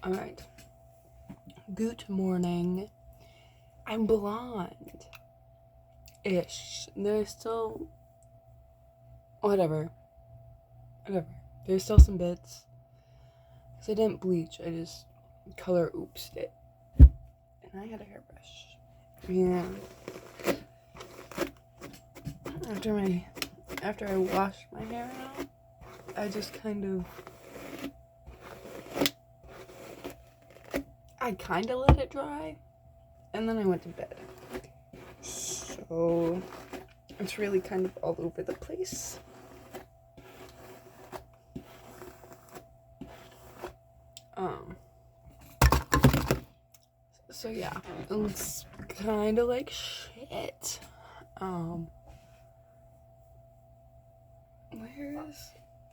Alright. Good morning. I'm blonde. Ish. There's still. Whatever. There's still some bits. Because I didn't bleach, I just color oopsed it. And I had a hairbrush. And after I washed my hair out, I just kind of let it dry, and then I went to bed. So it's really kind of all over the place. So yeah, it looks kind of like shit.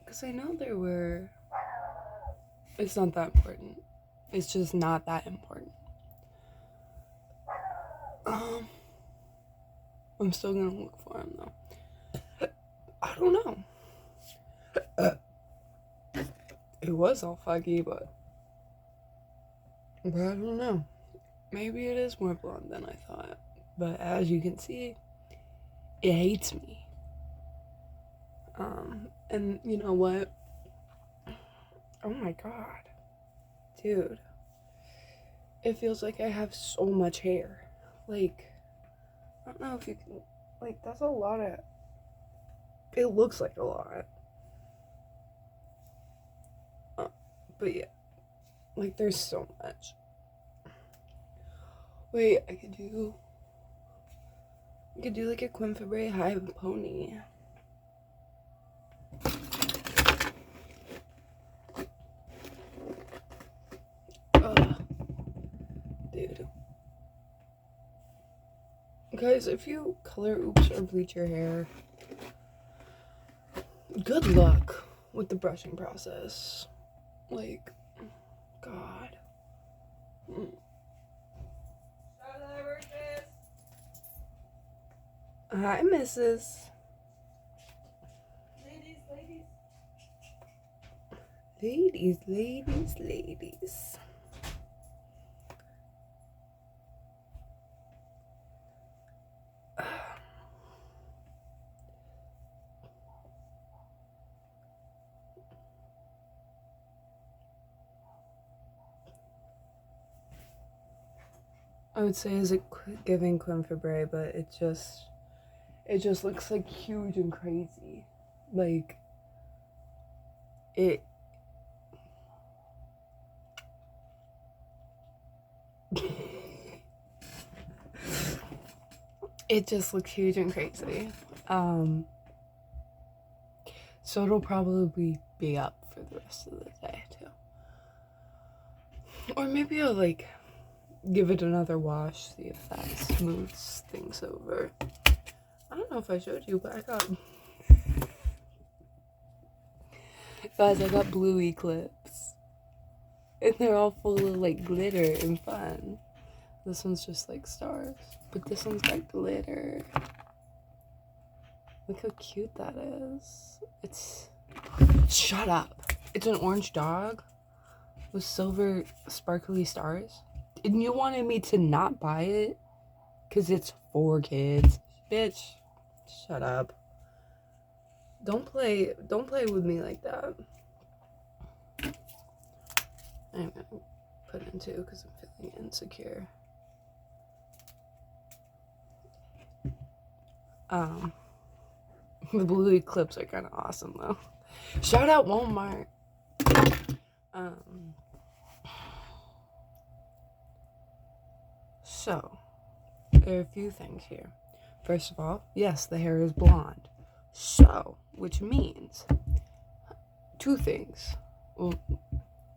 Because I know there were. It's not that important. It's just not that important. I'm still gonna look for him though. I don't know. It was all fuggy, but I don't know. Maybe it is more blonde than I thought. But as you can see, it hates me. And you know what? Oh my god. Dude. It feels like I have so much hair. Like, I don't know if you can, like, that's a lot of, it looks like a lot. But yeah, like, there's so much. Wait, I could do like a Quinfabre high pony. Dude. Guys, if you color oops or bleach your hair, good luck with the brushing process. Like, God. Hi, Mrs. Ladies. I would say is it giving Quinfabre, but it just looks like huge and crazy. Like, it it just looks huge and crazy. So it'll probably be up for the rest of the day too. Or maybe I'll like give it another wash, see if that smooths things over. I don't know if I showed you, but I got bluey clips. And they're all full of like glitter and fun. This one's just like stars, but this one's got glitter. Look how cute that is. Shut up. It's an orange dog with silver sparkly stars. And you wanted me to not buy it because it's for kids. Bitch, shut up. Don't play with me like that. I'm gonna put in two because I'm feeling insecure. The blue clips are kind of awesome though. Shout out Walmart. So there are a few things here. First of all, yes, the hair is blonde. So, which means two things. Well,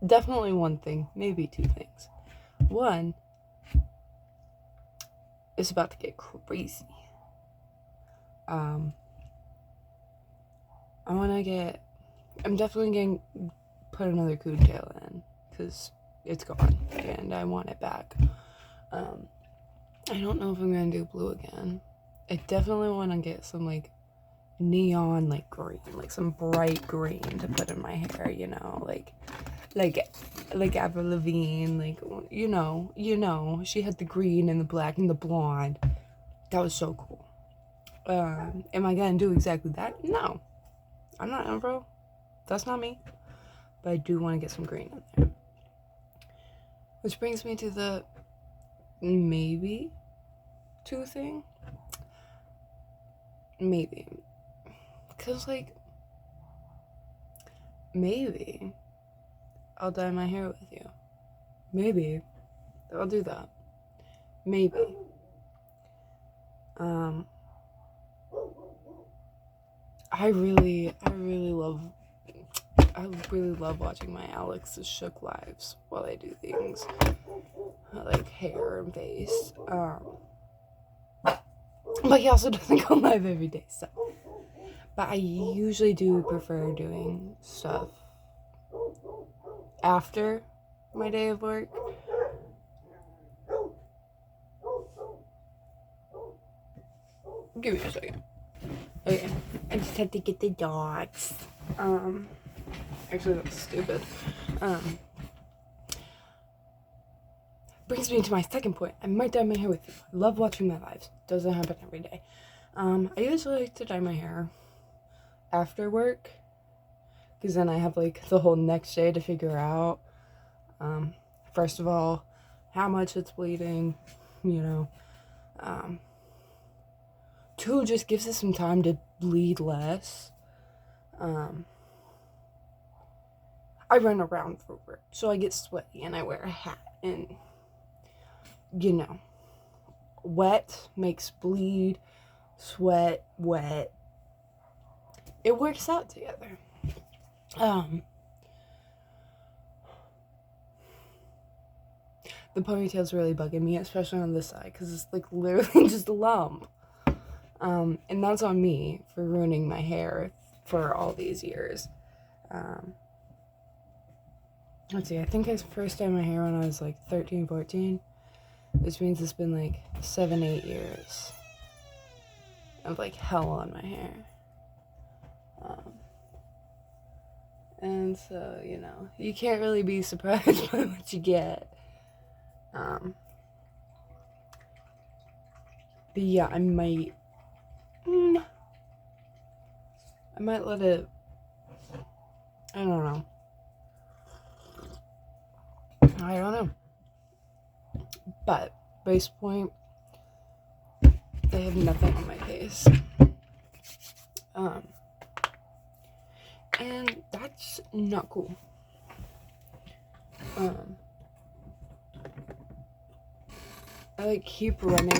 definitely one thing, maybe two things. One, it's about to get crazy. I'm definitely going to put another coontail in because it's gone and I want it back. I don't know if I'm going to do blue again. I definitely want to get some like neon like green, like some bright green to put in my hair, you know, like like Avril Lavigne, like, you know, she had the green and the black and the blonde. That was so cool. Am I gonna do exactly that? No, I'm not Avril. That's not me. But I do want to get some green in there. Which brings me to the maybe 2 thing. Maybe. Because, like, maybe I'll dye my hair with you. Maybe I'll do that. Maybe. I really love watching my Alex's Shook lives while I do things like hair and face. But he also doesn't go live every day, so. But I usually do prefer doing stuff after my day of work. Give me a second. Okay, I just have to get the dogs. Actually, that's stupid. Brings me to my second point. I might dye my hair with you. I love watching my lives. Doesn't happen every day. I usually like to dye my hair after work, because then I have like the whole next day to figure out, first of all, how much it's bleeding, you know. 2, just gives it some time to bleed less. I run around for work, so I get sweaty and I wear a hat, and you know, wet makes bleed, sweat, wet. It works out together. The ponytail's really bugging me, especially on this side, because it's like literally just a lump. And that's on me for ruining my hair for all these years. Let's see, I think I first dyed my hair when I was like 13, 14, which means it's been like 7, 8 years of like hell on my hair. And so, you know, you can't really be surprised by what you get. But yeah, I might let it, I don't know. But, base point, they have nothing on my face. And that's not cool. I like keep running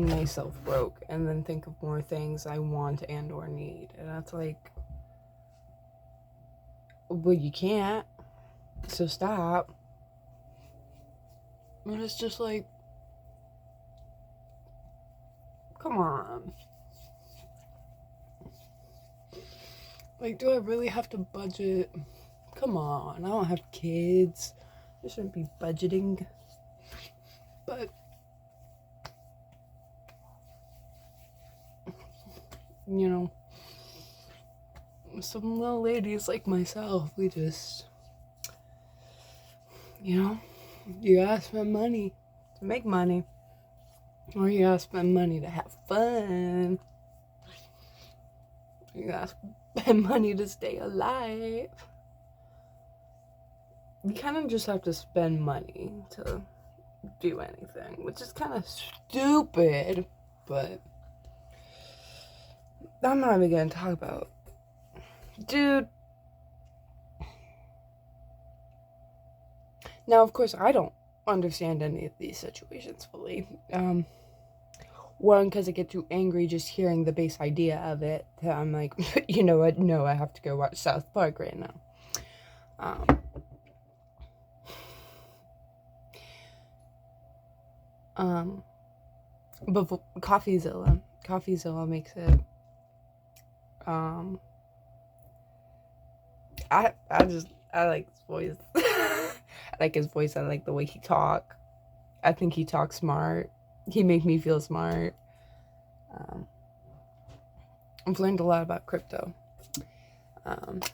myself broke and then think of more things I want and or need, and that's like, well, you can't, so stop. And it's just like, come on. Like, do I really have to budget? Come on, I don't have kids. I shouldn't be budgeting. But, you know, some little ladies like myself, we just, you know, you gotta spend money to make money. Or you gotta spend money to have fun. You gotta spend money to stay alive. You kind of just have to spend money to do anything, which is kind of stupid, but I'm not even gonna talk about. Dude. Now, of course, I don't understand any of these situations fully. One, because I get too angry just hearing the base idea of it. I'm like, you know what? No, I have to go watch South Park right now. But CoffeeZilla makes it. I like his voice. I like his voice. I like the way he talks. I think he talks smart. He makes me feel smart. I've learned a lot about crypto. And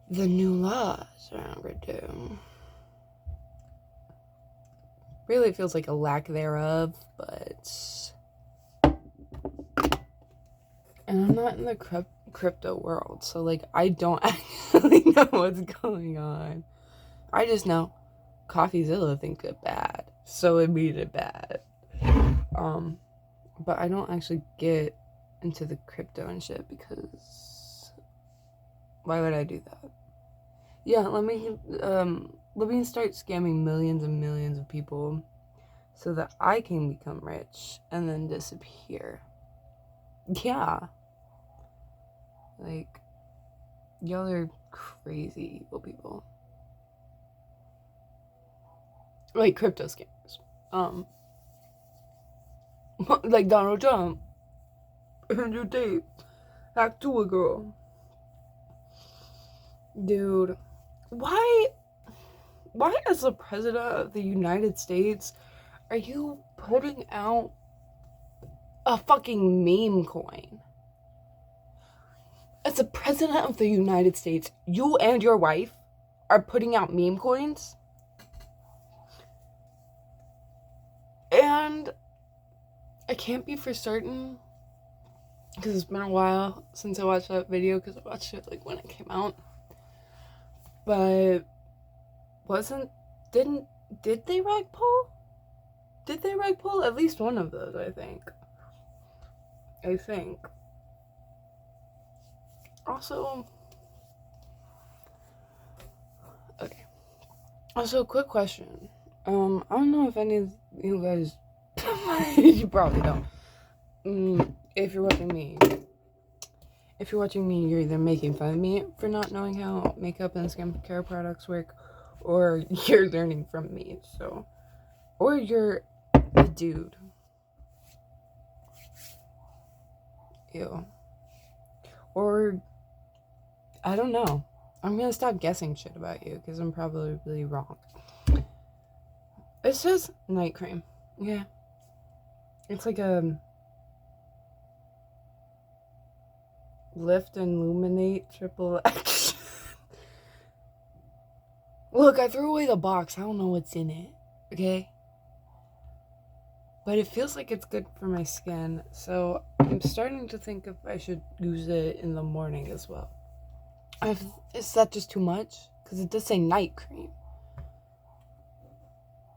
the new laws around crypto. Really feels like a lack thereof, but... And I'm not in the crypto world, so, like, I don't actually know what's going on. I just know CoffeeZilla thinks it bad, so it made it bad. But I don't actually get into the crypto and shit because why would I do that? Yeah, let me start scamming millions and millions of people so that I can become rich and then disappear. Yeah. Like, y'all are crazy evil people. Like crypto scammers. Like Donald Trump. Andrew Tate. Hacked to a girl. Dude. Why as the president of the United States are you putting out a fucking meme coin? As the president of the United States, you and your wife are putting out meme coins? And I can't be for certain because it's been a while since I watched that video because I watched it like when it came out. But did they rug pull? Did they rug pull? At least one of those, I think. Also, okay. Also, quick question. I don't know if any of you guys, you probably don't. If you're watching me, you're either making fun of me for not knowing how makeup and skincare products work, or you're learning from me. So, or you're a dude. Ew. Or, I don't know. I'm gonna stop guessing shit about you because I'm probably really wrong. It says night cream. Yeah. It's like a lift and illuminate triple action. Look, I threw away the box. I don't know what's in it. Okay? But it feels like it's good for my skin. So I'm starting to think if I should use it in the morning as well. Is that just too much? Because it does say night cream.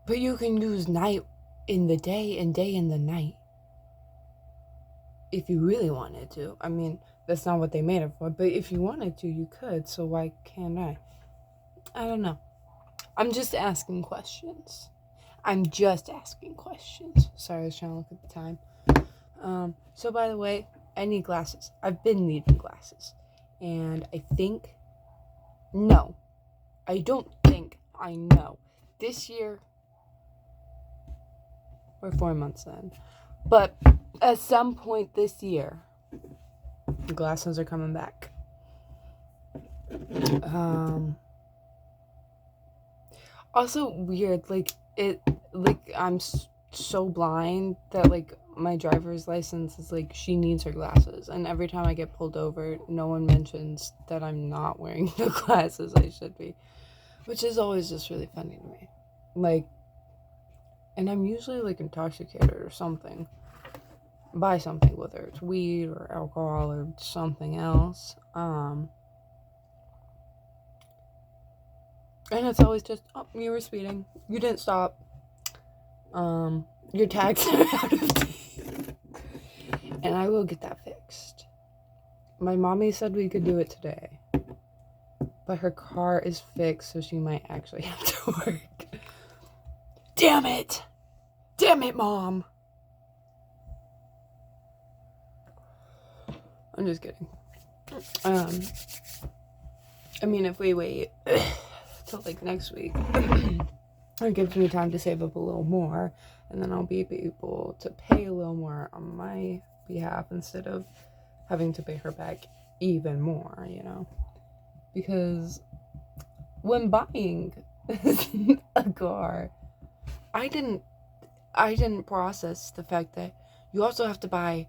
But you can use night in the day and day in the night. If you really wanted to. I mean, that's not what they made it for. But if you wanted to, you could. So why can't I? I don't know. I'm just asking questions. Sorry, I was trying to look at the time. So by the way, I need glasses. I've been needing glasses. And I know. This year, we're 4 months in. But at some point this year, glasses are coming back. Also weird, I'm so blind that, like, my driver's license is, like, she needs her glasses. And every time I get pulled over, no one mentions that I'm not wearing the glasses I should be. Which is always just really funny to me. Like, and I'm usually, like, intoxicated or something. By something, whether it's weed or alcohol or something else. And it's always just, oh, you were speeding. You didn't stop. Your tags are out of date. And I will get that fixed. My mommy said we could do it today. But her car is fixed, so she might actually have to work. Damn it! Damn it, Mom! I'm just kidding. I mean, if we wait till, like, next week, it gives me time to save up a little more, and then I'll be able to pay a little more on my behalf instead of having to pay her back even more, you know? Because when buying a car, I didn't process the fact that You also have to buy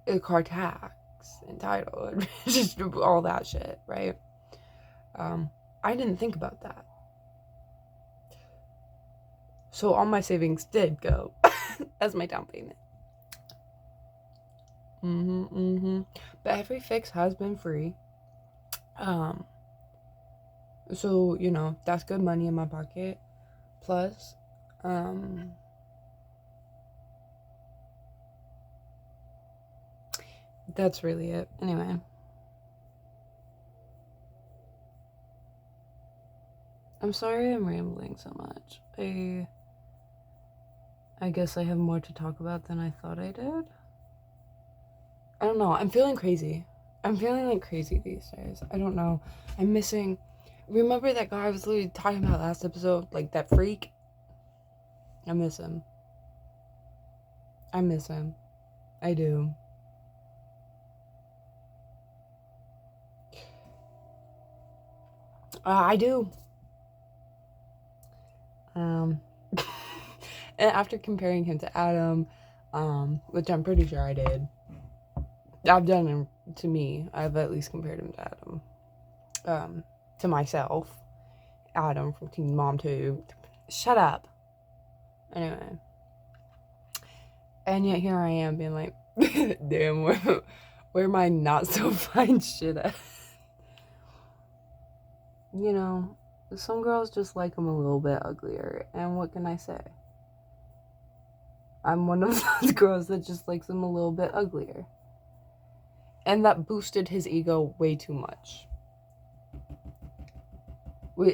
a car tax and title and just all that shit, right? I didn't think about that. So all my savings did go as my down payment. But every fix has been free. So, you know, that's good money in my pocket. Plus, that's really it. Anyway. I'm sorry I'm rambling so much. I guess I have more to talk about than I thought I did. I don't know. I'm feeling crazy. I'm feeling like crazy these days. I don't know. I'm missing. Remember that guy I was literally talking about last episode? Like that freak? I miss him. I miss him. I do. I do. And after comparing him to Adam, which I'm pretty sure I did, I've done him to me. I've at least compared him to Adam. To myself. Adam from Teen Mom 2. Shut up. Anyway. And yet here I am being like, damn, where am I not so fine shit at? You know, some girls just like them a little bit uglier. And what can I say? I'm one of those girls that just likes them a little bit uglier. And that boosted his ego way too much.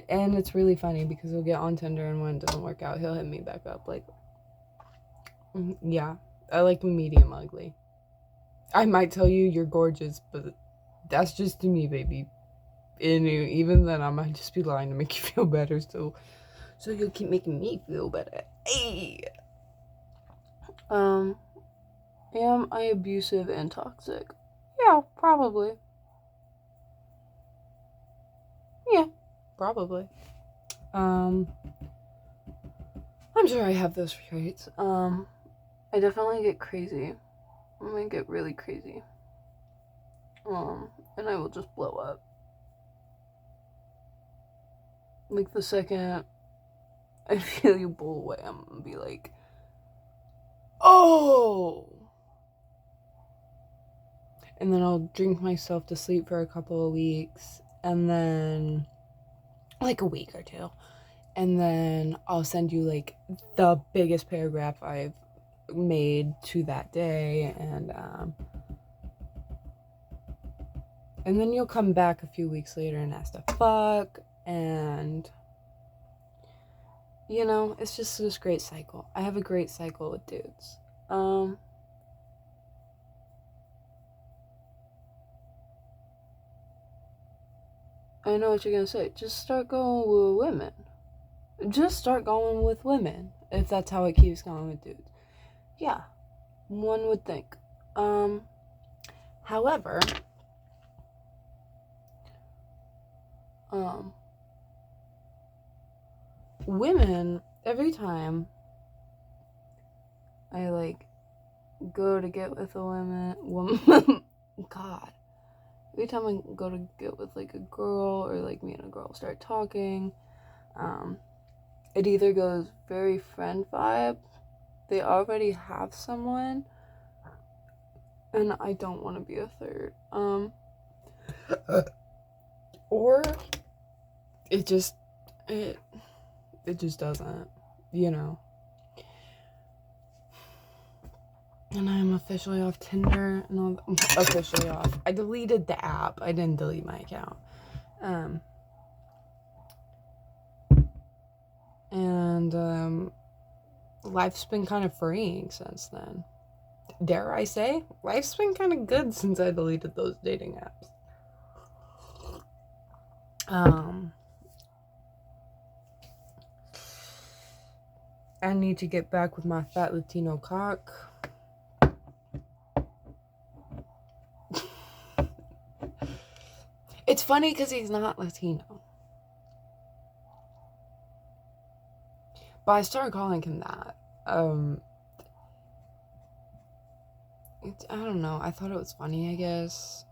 And it's really funny because he'll get on Tinder and when it doesn't work out, he'll hit me back up like, yeah, I like medium ugly. I might tell you you're gorgeous, but that's just to me, baby. And even then, I might just be lying to make you feel better. So you'll keep making me feel better. Hey. Am I abusive and toxic? Yeah, probably. Yeah, probably. I'm sure I have those traits. I definitely get crazy. I'm gonna get really crazy. And I will just blow up. Like the second I feel you pull away, I'm gonna be like, oh! And then I'll drink myself to sleep for a couple of weeks, and then, like a week or two, and then I'll send you, like, the biggest paragraph I've made to that day, and then you'll come back a few weeks later and ask to fuck, and, you know, it's just this great cycle. I have a great cycle with dudes. I know what you're gonna say. Just start going with women. Just start going with women. If that's how it keeps going with dudes. Yeah. One would think. However, women, every time I, like, go to get with a woman, God. Every time I go to get with, like, a girl, or, like, me and a girl start talking, it either goes very friend vibe, they already have someone, and I don't want to be a third, or it just doesn't, you know. And I'm officially off Tinder, and I'm officially off. I deleted the app. I didn't delete my account. And life's been kind of freeing since then. Dare I say? Life's been kind of good since I deleted those dating apps. I need to get back with my fat Latino cock. It's funny because he's not Latino. But I started calling him that. I don't know. I thought it was funny, I guess.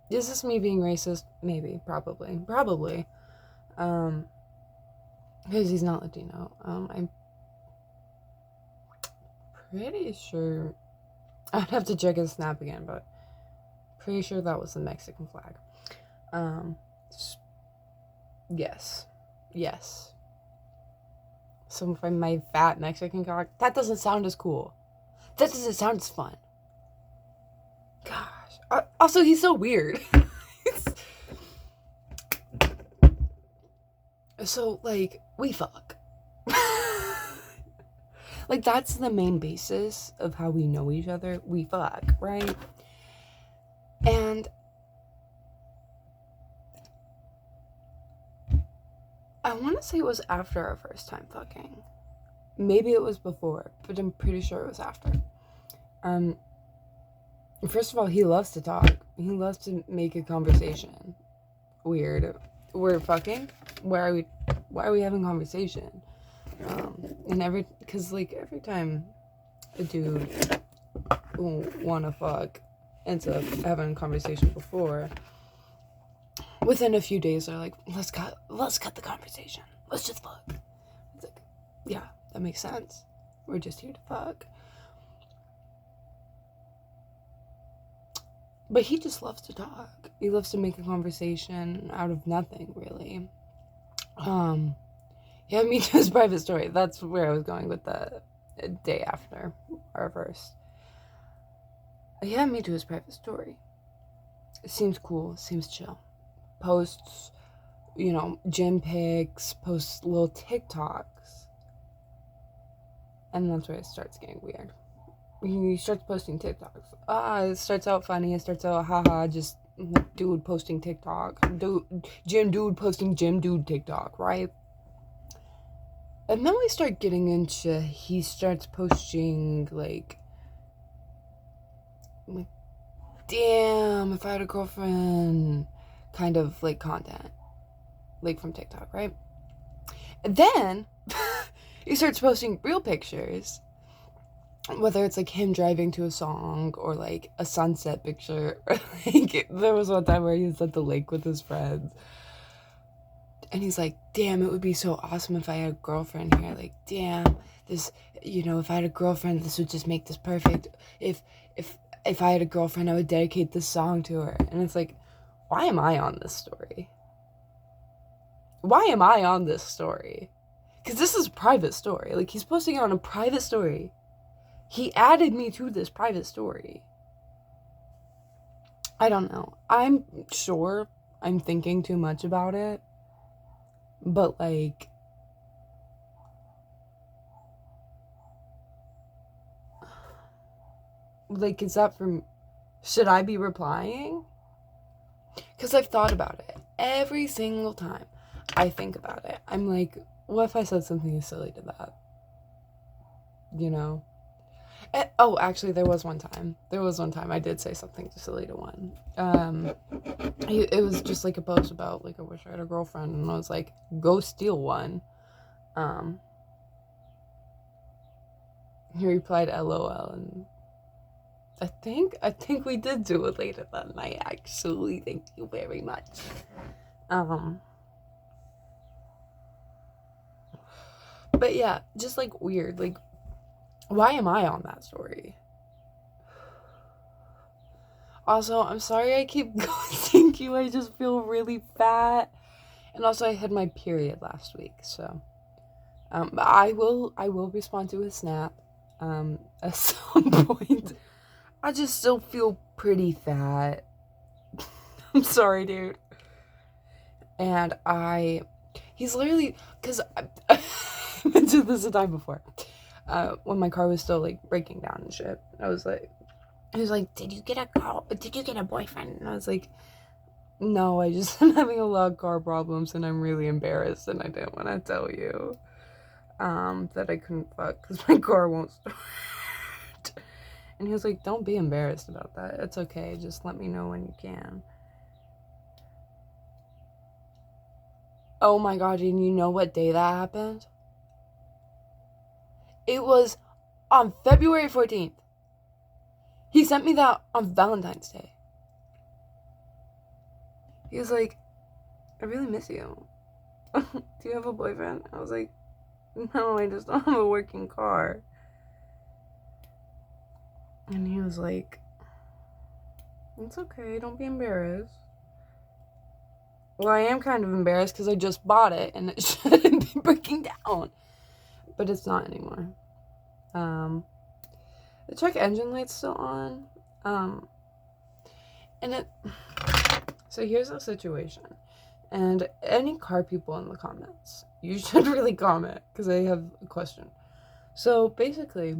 Is this me being racist? Maybe. Probably. Because he's not Latino. I'm pretty sure... I'd have to check his snap again, but pretty sure that was the Mexican flag. Yes. So if I'm my fat Mexican cock, that doesn't sound as cool. That doesn't sound as fun. Gosh. Also, he's so weird. So, like, we fuck. Like, that's the main basis of how we know each other. We fuck, right? And I want to say it was after our first time fucking. Maybe it was before, but I'm pretty sure it was after. First of all, he loves to talk. He loves to make a conversation. Weird. We're fucking? Why are we having conversation? And because every time a dude wanna fuck ends up having a conversation before, within a few days they're like, let's cut the conversation. Let's just fuck. It's like, yeah, that makes sense. We're just here to fuck. But he just loves to talk. He loves to make a conversation out of nothing, really. He had me to his private story. That's where I was going with the day after our first. He had me to his private story. It seems cool. Seems chill. Posts, gym pics. Posts little TikToks. And that's where it starts getting weird. He starts posting TikToks. It starts out funny. It starts out, haha, just dude posting TikTok. Gym dude posting gym dude TikTok, right? And then we start getting into, he starts posting, like, damn, if I had a girlfriend, kind of, content, from TikTok, right? And then, he starts posting real pictures, whether it's, him driving to a song, or, a sunset picture, or, there was one time where he was at the lake with his friends, and he's like, damn, it would be so awesome if I had a girlfriend here. Damn, this, if I had a girlfriend, this would just make this perfect. If I had a girlfriend, I would dedicate this song to her. And it's like, why am I on this story? Why am I on this story? Because this is a private story. He's posting it on a private story. He added me to this private story. I don't know. I'm sure I'm thinking too much about it. But, is that from... Should I be replying? Because I've thought about it. Every single time I think about it, I'm like, what if I said something silly to that? Oh, actually, there was one time I did say something silly to one. It was just a post about I wish I had a girlfriend, and I was like, go steal one. He replied LOL, and I think we did do it later that night, actually. Thank you very much. But yeah, just weird, why am I on that story? Also, I'm sorry I keep ghosting you. I just feel really fat. And also, I had my period last week, so but I will respond to his snap at some point. I just still feel pretty fat. I'm sorry, dude. And he's literally, because I mentioned this a time before, when my car was still breaking down and shit. He was like, did you get a boyfriend? And I was like, no, I just am having a lot of car problems, and I'm really embarrassed, and I didn't want to tell you that I couldn't fuck because my car won't start. And he was like, don't be embarrassed about that. It's okay. Just let me know when you can. Oh my god, and you know what day that happened? It was on February 14th. He sent me that on Valentine's Day. He was like, I really miss you. Do you have a boyfriend? I was like, no, I just don't have a working car. And he was like, it's okay, don't be embarrassed. Well, I am kind of embarrassed because I just bought it and it shouldn't be breaking down. But it's not anymore. The check engine light's still on. And it... So here's the situation. And any car people in the comments, you should really comment because I have a question. So basically,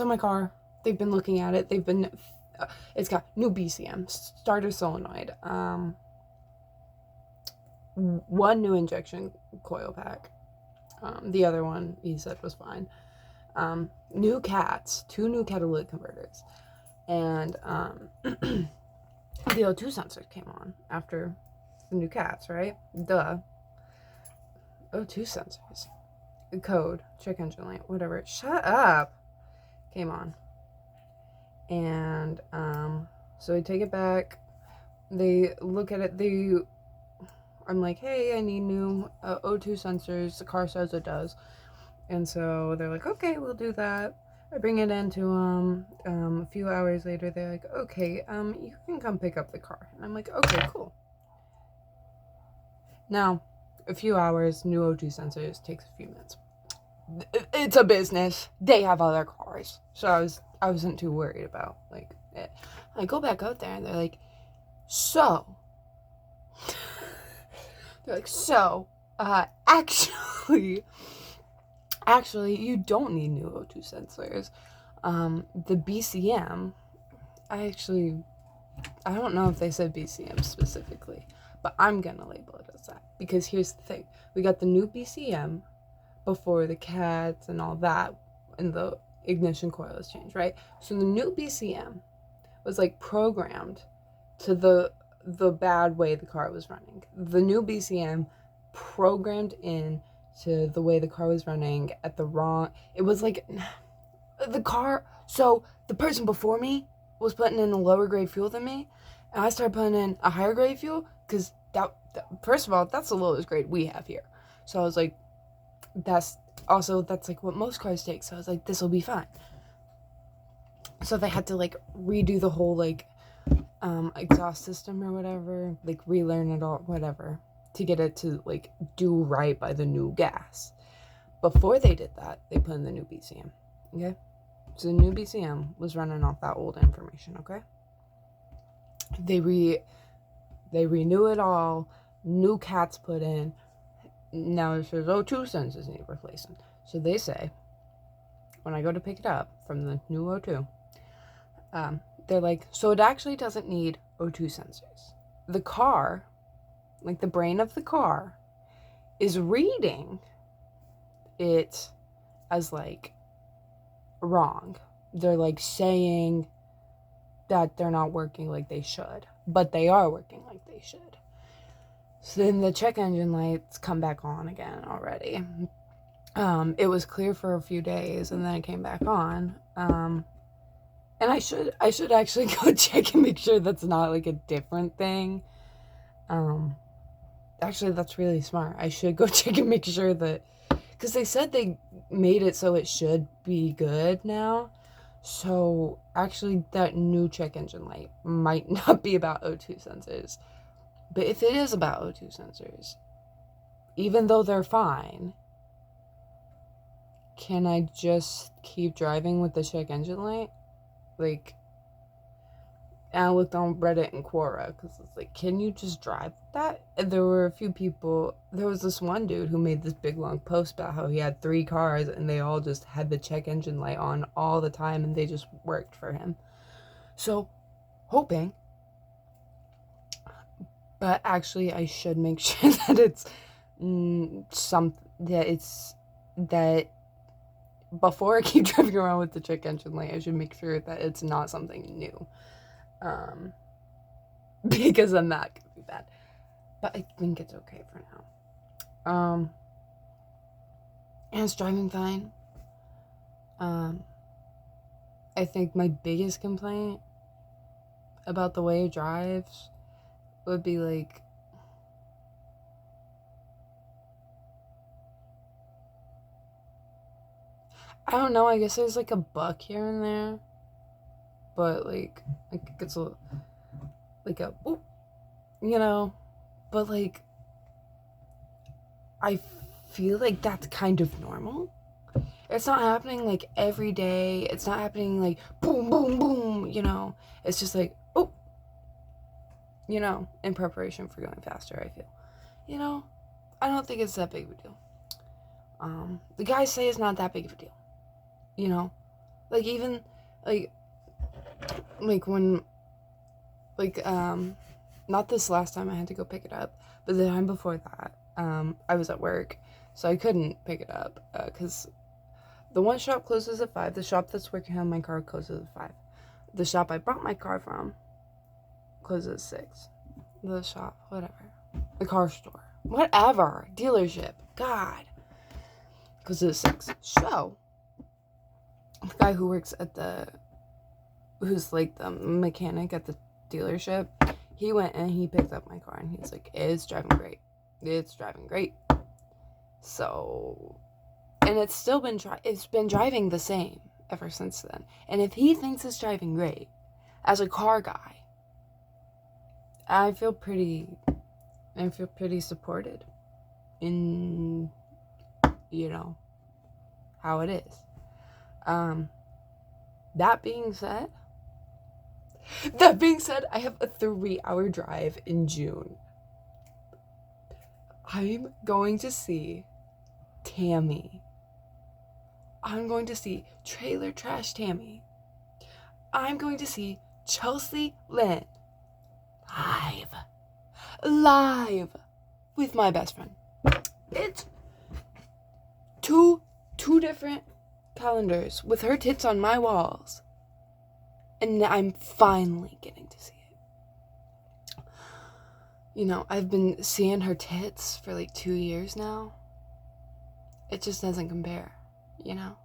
my car, they've been looking at it. It's got new BCM, starter solenoid, one new injection coil pack. The other one he said was fine. New cats, 2 new catalytic converters, and the O2 sensor came on after the new cats, right? Duh. O2 sensors, code, check engine light, whatever. Shut up. Came on, and so I take it back. They look at it. I'm like, hey, I need new O2 sensors. The car says it does. And so they're like, okay, we'll do that. I bring it into a few hours later. They're like, okay, you can come pick up the car. And I'm like, okay, cool. Now, a few hours, new O2 sensors takes a few minutes. It's a business. They have other cars, so I wasn't too worried about like it. I go back out there and they're like, so. They're like, so, actually, you don't need new O2 sensors. The BCM, I don't know if they said BCM specifically, but I'm gonna label it as that. Because here's the thing. We got the new BCM before the cats and all that, and the ignition coil was changed, right? So the new BCM was like programmed to the bad way the car was running. The new BCM programmed in to the way the car was running at the wrong... It was like... The car... So, the person before me was putting in a lower grade fuel than me, and I started putting in a higher grade fuel, because first of all, that's the lowest grade we have here. So I was like, that's like what most cars take, so I was like, this will be fine. So they had to like redo the whole like exhaust system or whatever, like relearn it all, whatever, to get it to like do right by the new gas. Before they did that, they put in the new BCM. Okay, so the new BCM was running off that old information. Okay, they renew it all, new cats put in. Now it says O2 sensors need replacing. So they say, when I go to pick it up from the new O2, they're like, so it actually doesn't need O2 sensors. The car, like the brain of the car, is reading it as like wrong. They're like saying that they're not working like they should, but they are working like they should. So then the check engine lights come back on again already. It was clear for a few days and then it came back on. And I should actually go check and make sure that's not like a different thing. Actually, that's really smart. I should go check and make sure that, because they said they made it so it should be good now. So actually, that new check engine light might not be about O2 sensors. But if it is about O2 sensors, even though they're fine, can I just keep driving with the check engine light? Like, and I looked on Reddit and Quora, because it's like, can you just drive that? And there were a few people, there was this one dude who made this big long post about how he had 3 cars, and they all just had the check engine light on all the time, and they just worked for him. So, hoping. But actually, I should make sure that it's that before I keep driving around with the check engine light, I should make sure that it's not something new. Because then that could be bad. But I think it's okay for now. And it's driving fine. I think my biggest complaint about the way it drives would be like, I don't know, I guess there's like a buck here and there, but like it's a, like a, ooh, you know, but like, I feel like that's kind of normal. It's not happening like every day. It's not happening like boom, boom, boom, you know. It's just like, oh, you know, in preparation for going faster, I feel. You know, I don't think it's that big of a deal. The guys say it's not that big of a deal. You know? Like even like when not this last time I had to go pick it up, but the time before that, I was at work, so I couldn't pick it up, because the one shop closes at 5. The shop that's working on my car closes at 5. The shop I bought my car from closes at 6. The shop, whatever. The car store. Whatever. Dealership. God. Closes at 6. So, the guy who works at who's like the mechanic at the dealership, he went and he picked up my car and he's like, it's driving great. It's driving great. So, and it's still been driving the same ever since then. And if he thinks it's driving great, as a car guy, I feel pretty supported in, you know, how it is. That being said, I have a 3-hour drive in June. I'm going to see Tammy. I'm going to see Trailer Trash Tammy. I'm going to see Chelsea Lynn live with my best friend. It's two different calendars with her tits on my walls, and I'm finally getting to see it. You know, I've been seeing her tits for like 2 years now. It just doesn't compare, you know?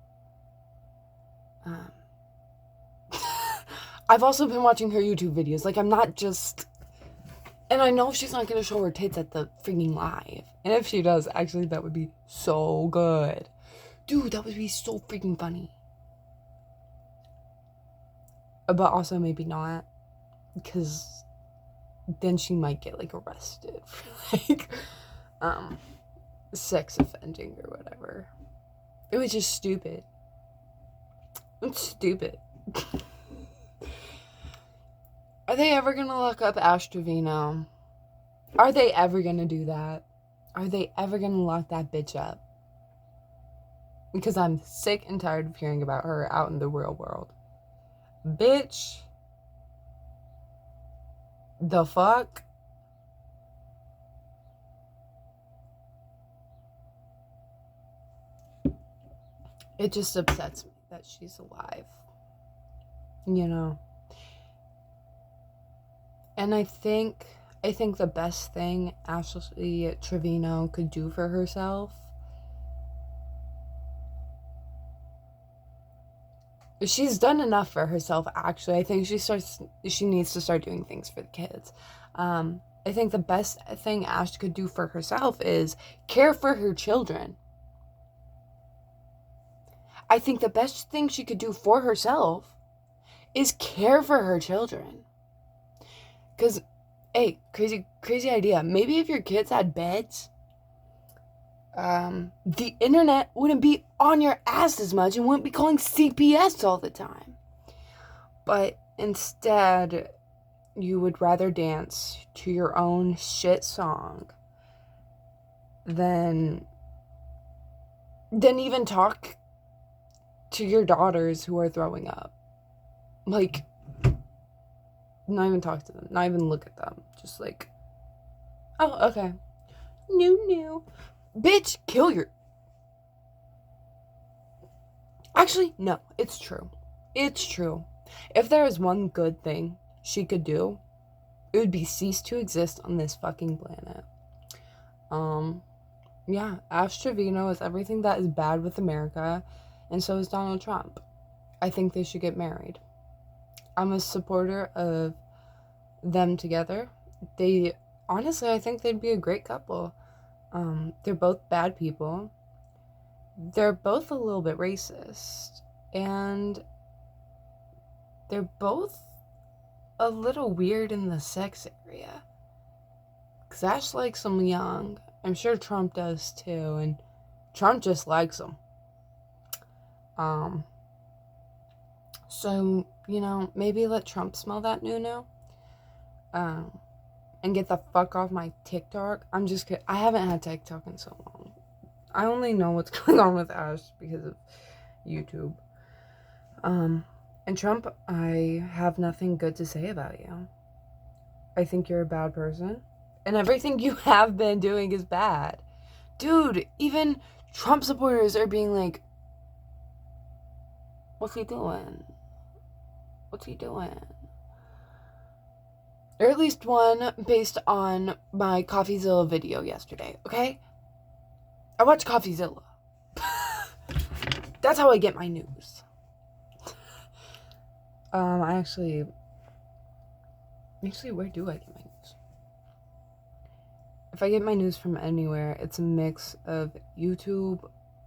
I've also been watching her YouTube videos. Like, I'm not just... And I know she's not going to show her tits at the freaking live. And if she does, actually, that would be so good. Dude, that would be so freaking funny. But also maybe not. Because then she might get, like, arrested for, like, sex offending or whatever. It was just stupid. It's stupid. Are they ever gonna look up Ash Trevino? Are they ever gonna do that? Are they ever gonna lock that bitch up? Because I'm sick and tired of hearing about her out in the real world. Bitch. The fuck? It just upsets me that she's alive. You know? And I think the best thing Ashley Trevino could do for herself she's done enough for herself, actually. I think she needs to start doing things for the kids. I think the best thing Ash could do for herself is care for her children. I think the best thing she could do for herself is care for her children. Because, hey, crazy idea. Maybe if your kids had beds, the internet wouldn't be on your ass as much and wouldn't be calling CPS all the time. But instead, you would rather dance to your own shit song than even talk to your daughters who are throwing up. Like, not even talk to them, not even look at them. Just like, oh, okay. New. Bitch, kill your... Actually, no, it's true. It's true. If there is one good thing she could do, it would be cease to exist on this fucking planet. Yeah, Ash Trevino is everything that is bad with America, and so is Donald Trump. I think they should get married. I'm a supporter of them together. Honestly, I think they'd be a great couple. They're both bad people. They're both a little bit racist. And they're both a little weird in the sex area. Because Ash likes them young. I'm sure Trump does too. And Trump just likes them. So, maybe let Trump smell that new. And get the fuck off my TikTok. I'm just kidding. I haven't had TikTok in so long. I only know what's going on with Ash because of YouTube. And Trump, I have nothing good to say about you. I think you're a bad person. And everything you have been doing is bad. Dude, even Trump supporters are being like, what's he doing? What's he doing? Or at least one based on my CoffeeZilla video yesterday, okay? I watch CoffeeZilla. That's how I get my news. Actually, where do I get my news? If I get my news from anywhere, it's a mix of YouTube,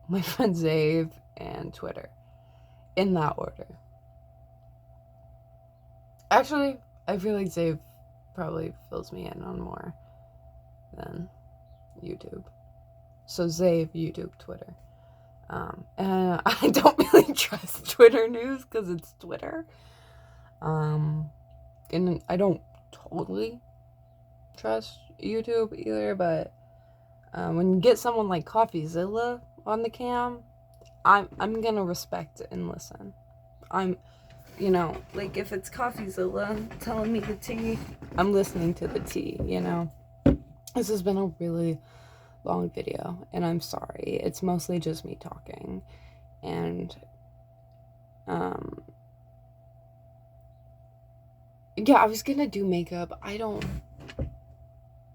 my friend Zave, and Twitter. In that order. Actually, I feel like Zave probably fills me in on more than YouTube. So Zave, YouTube, Twitter. And I don't really trust Twitter news because it's Twitter. And I don't totally trust YouTube either, but when you get someone like CoffeeZilla on the cam, I'm gonna respect it and listen. Like if it's CoffeeZilla telling me the tea, I'm listening to the tea, This has been a really long video, and I'm sorry. It's mostly just me talking. And, yeah, I was gonna do makeup. I don't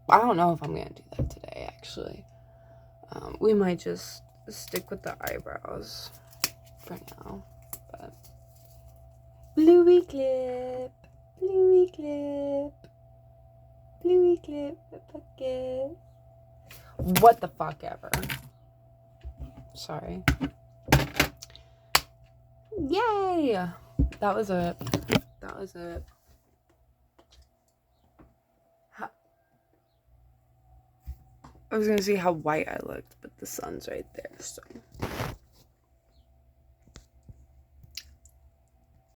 know if I'm gonna do that today, actually. We might just stick with the eyebrows for now, but... Bluey clip, bluey clip, bluey clip, bucket. What the fuck ever. Sorry. Yay! That was it. I was gonna see how white I looked, but the sun's right there, so...